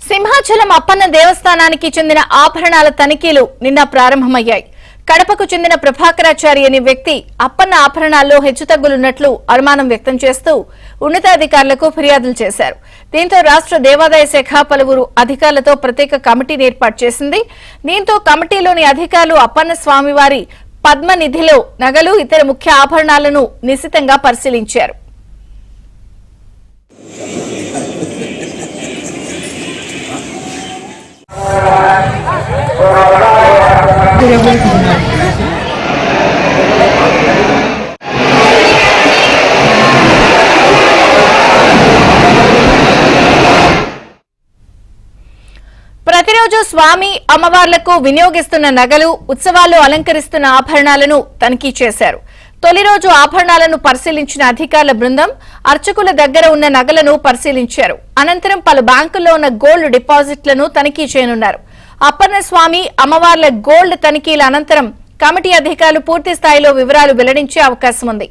సింహాచలం అప్పన్న దేవస్థానానికి చెందిన ఆభరణాల తనిఖీలు నిన్న ప్రారంభమయ్యాయి. కడపకు చెందిన ప్రభాకరాచారి అనే వ్యక్తి అప్పన్న ఆభరణాల్లో హెచ్చుతగ్గులున్నట్లు అనుమానం వ్యక్తం చేస్తూ ఉన్నతాధికారులకు ఫిర్యాదులు చేశారు. దీంతో రాష్ట్ర దేవాదాయ శాఖ పలువురు అధికారులతో ప్రత్యేక కమిటీని ఏర్పాటు చేసింది. దీంతో కమిటీలోని అధికారులు అప్పన్న స్వామివారి పద్మనిధిలో నగలు, ఇతర ముఖ్య ఆభరణాలను నిశితంగా పరిశీలించారు. ప్రతిరోజు స్వామి అమ్మవార్లకు వినియోగిస్తున్న నగలు, ఉత్సవాల్లో అలంకరిస్తున్న ఆభరణాలను తనిఖీ చేశారు. తొలి రోజు ఆభరణాలను పరిశీలించిన అధికారుల బృందం అర్చకుల దగ్గర ఉన్న నగలను పరిశీలించారు. అనంతరం పలు బ్యాంకుల్లో ఉన్న గోల్డ్ డిపాజిట్లను తనిఖీ చేయనున్నారు. అప్పన్న స్వామి అమ్మవార్ల గోల్డ్ తనిఖీల అనంతరం కమిటీ అధికారులు పూర్తి స్థాయిలో వివరాలు వెల్లడించే అవకాశం ఉంది.